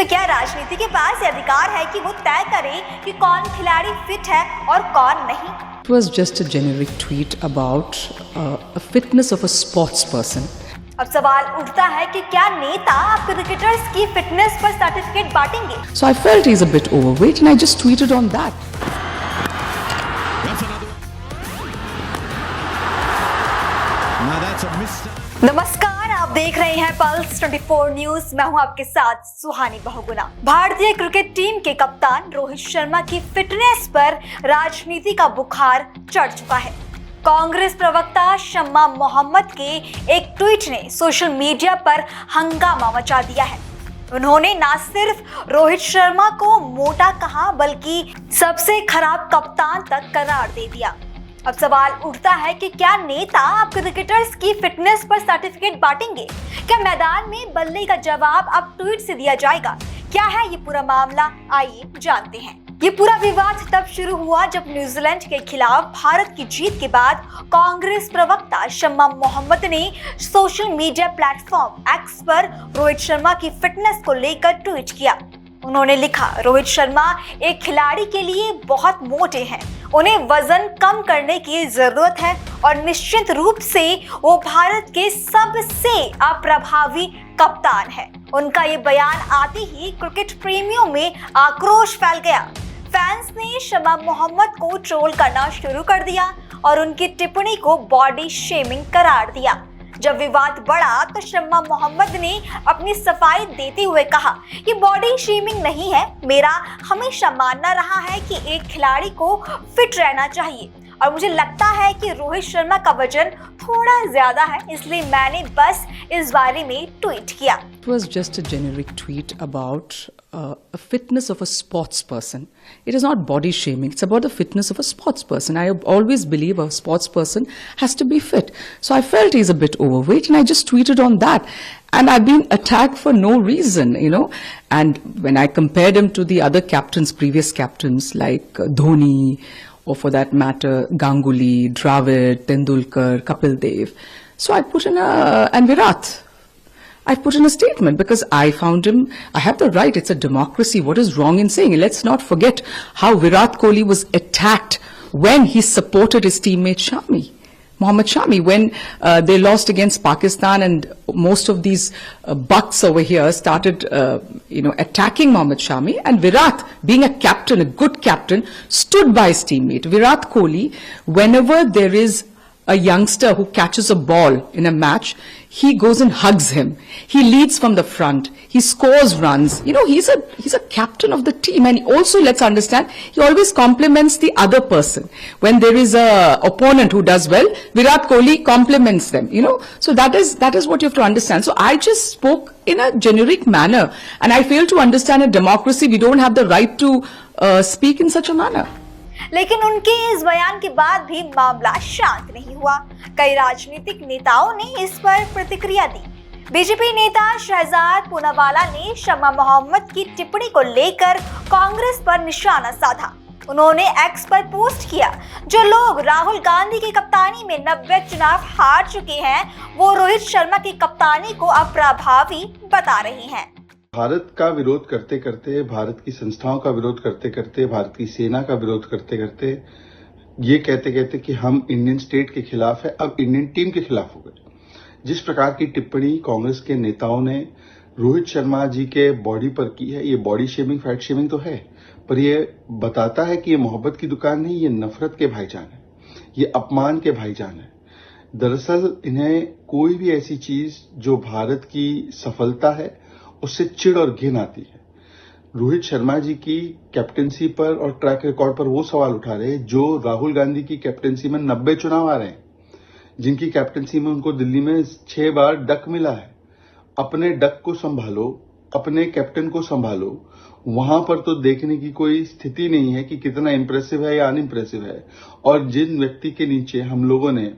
तो क्या राजनीति के पास ये अधिकार है कि वो तय करे कि कौन खिलाड़ी फिट है और कौन नहीं? It was just a generic tweet about a fitness of a sports person. अब सवाल उठता है कि क्या नेता आप क्रिकेटर्स की फिटनेस पर सर्टिफिकेट बांटेंगे? So I felt he's a bit overweight and I just tweeted on that. नमस्कार, आप देख रहे हैं पल्स 24 न्यूज। मैं हूं आपके साथ सुहानी बहुगुना। भारतीय क्रिकेट टीम के कप्तान रोहित शर्मा की फिटनेस पर राजनीति का बुखार चढ़ चुका है। कांग्रेस प्रवक्ता शम्मा मोहम्मद के एक ट्वीट ने सोशल मीडिया पर हंगामा मचा दिया है। उन्होंने न सिर्फ रोहित शर्मा को मोटा कहा बल्कि सबसे खराब कप्तान तक करार दे दिया। अब सवाल उठता है कि क्या नेता आप क्रिकेटर्स की फिटनेस पर सर्टिफिकेट बांटेंगे? क्या मैदान में बल्ले का जवाब अब ट्वीट से दिया जाएगा? क्या है ये पूरा मामला, आइए जानते हैं। ये पूरा विवाद तब शुरू हुआ जब न्यूजीलैंड के खिलाफ भारत की जीत के बाद कांग्रेस प्रवक्ता शम्मा मोहम्मद ने सोशल मीडिया प्लेटफॉर्म एक्स पर रोहित शर्मा की फिटनेस को लेकर ट्वीट किया। उन्होंने लिखा, रोहित शर्मा एक खिलाड़ी के लिए बहुत मोटे हैं, उन्हें वजन कम करने की जरूरत है और निश्चित रूप से वो भारत के सबसे अप्रभावी कप्तान है। उनका ये बयान आते ही क्रिकेट प्रेमियों में आक्रोश फैल गया। फैंस ने शम्मा मोहम्मद को ट्रोल करना शुरू कर दिया और उनकी टिप्पणी को बॉडी शेमिंग करार दिया। जब विवाद बढ़ा तो शम्मा मोहम्मद ने अपनी सफाई देते हुए कहा, ये बॉडी शेमिंग नहीं है, मेरा हमेशा मानना रहा है कि एक खिलाड़ी को फिट रहना चाहिए और मुझे लगता है कि रोहित शर्मा का वजन थोड़ा ज्यादा है, इसलिए मैंने बस इस बारे में ट्वीट किया। It was just a generic tweet about a fitness of a sports person. It is not body shaming. It's about the fitness of a sports person. I always believe a sports person has to be fit. So I felt he's a bit overweight and I just tweeted on that. And I've been attacked for no reason, you know. And when I compared him to the other captains, previous captains like Dhoni, or for that matter, Ganguly, Dravid, Tendulkar, Kapil Dev. So I put in and Virat. I put in a statement because I found him, I have the right, it's a democracy. What is wrong in saying? Let's not forget how Virat Kohli was attacked when he supported his teammate Shami. Mohammad Shami, when they lost against Pakistan and most of these bucks over here started, attacking Mohammad Shami, and Virat, being a captain, a good captain, stood by his teammate. Virat Kohli, whenever there is a youngster who catches a ball in a match, he goes and hugs him. He leads from the front. He scores runs. You know, he's a captain of the team, and also, let's understand, he always compliments the other person. When there is a opponent who does well, Virat Kohli compliments them, you know. So that is what you have to understand. So I just spoke in a generic manner, and I fail to understand a democracy. We don't have the right to speak in such a manner. लेकिन उनके इस बयान के बाद भी मामला शांत नहीं हुआ। कई राजनीतिक नेताओं ने इस पर प्रतिक्रिया दी। बीजेपी नेता शहजाद पूनावाला ने शम्मा मोहम्मद की टिप्पणी को लेकर कांग्रेस पर निशाना साधा। उन्होंने एक्स पर पोस्ट किया, जो लोग राहुल गांधी की कप्तानी में 90 चुनाव हार चुके हैं, वो रोहित शर्मा की कप्तानी को अप्रभावी बता रहे हैं। भारत का विरोध करते करते, भारत की संस्थाओं का विरोध करते करते, भारत की सेना का विरोध करते करते, ये कहते कहते कि हम इंडियन स्टेट के खिलाफ है, अब इंडियन टीम के खिलाफ हो गए। जिस प्रकार की टिप्पणी कांग्रेस के नेताओं ने रोहित शर्मा जी के बॉडी पर की है, ये बॉडी शेमिंग, फैट शेमिंग तो है, पर ये बताता है कि ये मोहब्बत की दुकान नहीं, ये नफरत के भाईजान है, ये अपमान के भाईजान है। दरअसल इन्हें कोई भी ऐसी चीज जो भारत की सफलता है उससे चिढ़ और घिन आती है। रोहित शर्मा जी की कैप्टेंसी पर और ट्रैक रिकॉर्ड पर वो सवाल उठा रहे हैं जो राहुल गांधी की कैप्टेंसी में 90 चुनाव आ रहे हैं, जिनकी कैप्टेंसी में उनको दिल्ली में 6 बार डक मिला है। अपने डक को संभालो, अपने कैप्टन को संभालो। वहां पर तो देखने की कोई स्थिति नहीं है कि कितना इंप्रेसिव है या अनइम्प्रेसिव है। और जिन व्यक्ति के नीचे हम लोगों ने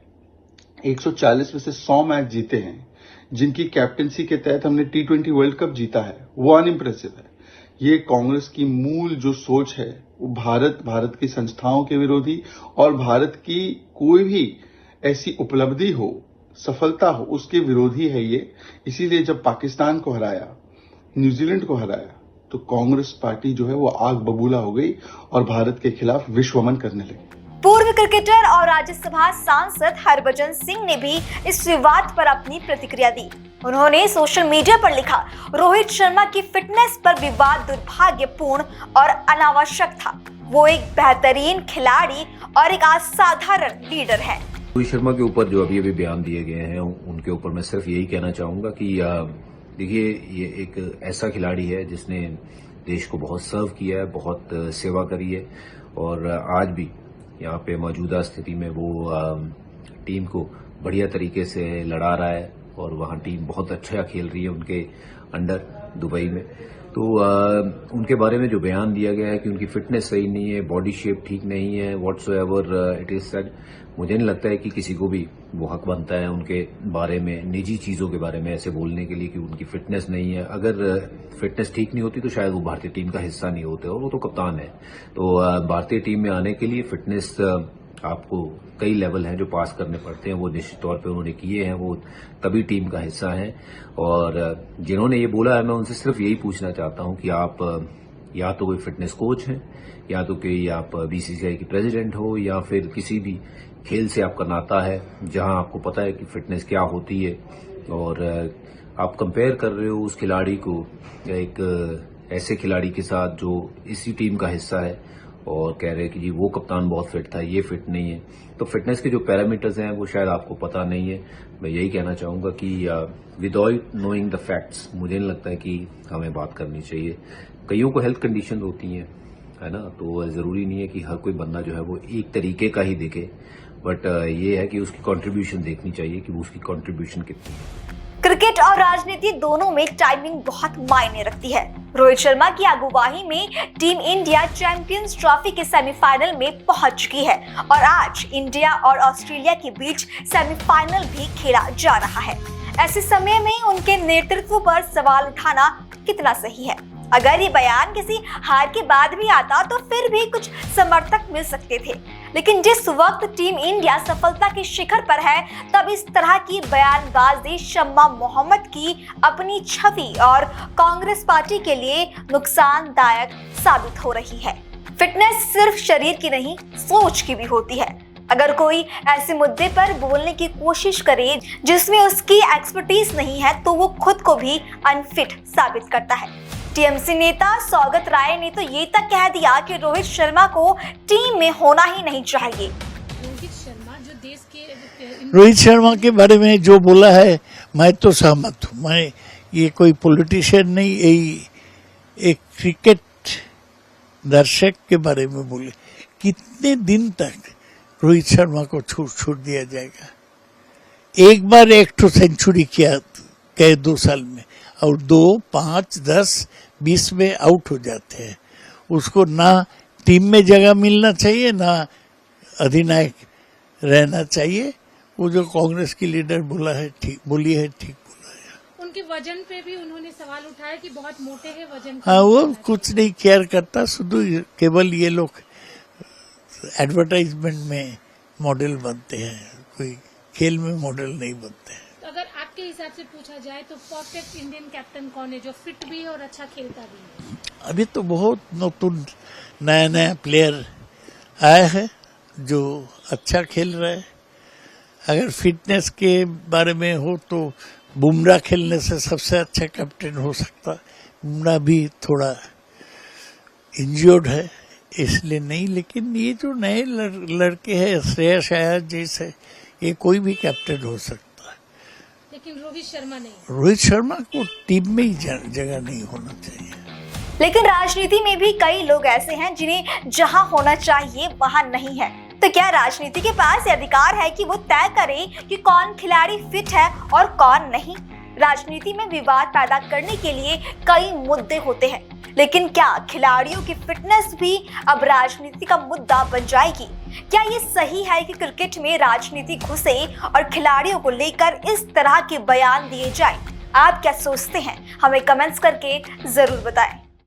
140 में से 100 मैच जीते हैं, जिनकी कैप्टेंसी के तहत हमने T20 वर्ल्ड कप जीता है, वो अनइम्प्रेसिव है। ये कांग्रेस की मूल जो सोच है, वो भारत की संस्थाओं के विरोधी और भारत की कोई भी ऐसी उपलब्धि हो, सफलता हो, उसके विरोधी है ये। इसीलिए जब पाकिस्तान को हराया, न्यूजीलैंड को हराया, तो कांग्रेस पार्टी जो है वो आग बबूला हो गई और भारत के खिलाफ विश्वमन करने लगी। पूर्व क्रिकेटर और राज्यसभा सांसद हरभजन सिंह ने भी इस विवाद पर अपनी प्रतिक्रिया दी। उन्होंने सोशल मीडिया पर लिखा, रोहित शर्मा की फिटनेस पर विवाद दुर्भाग्यपूर्ण और अनावश्यक था। वो एक बेहतरीन खिलाड़ी और एक असाधारण लीडर है। रोहित शर्मा के ऊपर जो अभी बयान दिए गए हैं उनके ऊपर मैं सिर्फ यही कहना चाहूंगा कि देखिए, ये एक ऐसा खिलाड़ी है जिसने देश को बहुत सर्व किया है, बहुत सेवा करी है और आज भी यहाँ पे मौजूदा स्थिति में वो टीम को बढ़िया तरीके से लड़ा रहा है और वहाँ टीम बहुत अच्छा खेल रही है उनके अंडर दुबई में। तो उनके बारे में जो बयान दिया गया है कि उनकी फिटनेस सही नहीं है, बॉडी शेप ठीक नहीं है, व्हाटसोएवर इट इज सेड, मुझे नहीं लगता है कि किसी को भी वो हक बनता है उनके बारे में, निजी चीजों के बारे में ऐसे बोलने के लिए कि उनकी फिटनेस नहीं है। अगर फिटनेस ठीक नहीं होती तो शायद वो भारतीय टीम का हिस्सा नहीं होते और वो तो कप्तान है। तो भारतीय टीम में आने के लिए फिटनेस आपको कई लेवल हैं जो पास करने पड़ते हैं, वो निश्चित तौर पे उन्होंने किए हैं, वो तभी टीम का हिस्सा है। और जिन्होंने ये बोला है मैं उनसे सिर्फ यही पूछना चाहता हूं कि आप या तो कोई फिटनेस कोच हैं या तो कोई आप बीसीसीआई की प्रेसिडेंट हो या फिर किसी भी खेल से आपका नाता है जहां आपको पता है कि फिटनेस क्या होती है और आप कंपेयर कर रहे हो उस खिलाड़ी को एक ऐसे खिलाड़ी के साथ जो इसी टीम का हिस्सा है और कह रहे हैं कि जी वो कप्तान बहुत फिट था, ये फिट नहीं है। तो फिटनेस के जो पैरामीटर्स हैं वो शायद आपको पता नहीं है। मैं यही कहना चाहूंगा कि विदाउट नोइंग द फैक्ट्स मुझे नहीं लगता है कि हमें बात करनी चाहिए। कईयों को हेल्थ कंडीशन होती हैं, है ना, तो जरूरी नहीं है कि हर कोई बंदा जो है वो एक तरीके का ही दिखे, बट ये है कि उसकी कंट्रीब्यूशन देखनी चाहिए कि वो उसकी कंट्रीब्यूशन कितनी है। क्रिकेट और राजनीति दोनों में टाइमिंग बहुत मायने रखती है। रोहित शर्मा की अगुवाई में टीम इंडिया चैंपियंस ट्रॉफी के सेमीफाइनल में पहुंच चुकी है और आज इंडिया और ऑस्ट्रेलिया के बीच सेमीफाइनल भी खेला जा रहा है। ऐसे समय में उनके नेतृत्व पर सवाल उठाना कितना सही है? अगर ये बयान किसी हार के बाद भी आता तो फिर भी कुछ समर्थक मिल सकते थे, लेकिन जिस वक्त टीम इंडिया सफलता के शिखर पर है तब इस तरह की बयानबाजी शम्मा मोहम्मद की अपनी छवि और कांग्रेस पार्टी के लिए नुकसानदायक साबित हो रही है। फिटनेस सिर्फ शरीर की नहीं, सोच की भी होती है। अगर कोई ऐसे मुद्दे पर बोलने की कोशिश करे जिसमें उसकी एक्सपर्टीज नहीं है तो वो खुद को भी अनफिट साबित करता है। टीएमसी नेता सौगत राय ने तो ये तक कह दिया कि रोहित शर्मा को टीम में होना ही नहीं चाहिए। रोहित शर्मा के बारे में जो बोला है मैं तो सहमत हूँ। मैं ये कोई पॉलिटिशियन नहीं, यही एक क्रिकेट दर्शक के बारे में बोले। कितने दिन तक रोहित शर्मा को छूट दिया जाएगा? एक बार 1 सेंचुरी किया कई 2 साल में और 2, 5, 10, 20 में आउट हो जाते हैं। उसको ना टीम में जगह मिलना चाहिए ना अधिनायक रहना चाहिए। वो जो कांग्रेस की लीडर बोली है ठीक बोला है। उनके वजन पे भी उन्होंने सवाल उठाया कि बहुत मोटे हैं वजन। हाँ, वो कुछ नहीं केयर करता, शुद्ध केवल ये लोग एडवर्टाइजमेंट में मॉडल बनते हैं, कोई खेल में मॉडल नहीं बनते हैं। तो अगर आपके हिसाब से पूछा जाए तो परफेक्ट इंडियन कैप्टन कौन है जो फिट भी है और अच्छा खेलता भी है? अभी तो बहुत नतून नया प्लेयर आया है जो अच्छा खेल रहा है। अगर फिटनेस के बारे में हो तो बुमराह खेलने से सबसे अच्छा कैप्टन हो सकता। बुमराह भी थोड़ा इंजर्ड है इसलिए नहीं, लेकिन ये जो नए लड़के हैं श्रेयस अय्यर जैसे, ये कोई भी कैप्टन हो सकता है। लेकिन रोहित शर्मा नहीं। रोहित शर्मा को टीम में ही जगह नहीं होना चाहिए। लेकिन राजनीति में भी कई लोग ऐसे हैं जिन्हें जहां होना चाहिए वहां नहीं है। तो क्या राजनीति के पास ये अधिकार है कि वो तय करे कि कौन खिलाड़ी फिट है और कौन नहीं? राजनीति में विवाद पैदा करने के लिए कई मुद्दे होते हैं, लेकिन क्या खिलाड़ियों की फिटनेस भी अब राजनीति का मुद्दा बन जाएगी? क्या ये सही है कि क्रिकेट में राजनीति घुसे और खिलाड़ियों को लेकर इस तरह के बयान दिए जाए? आप क्या सोचते हैं? हमें कमेंट्स करके जरूर बताएं।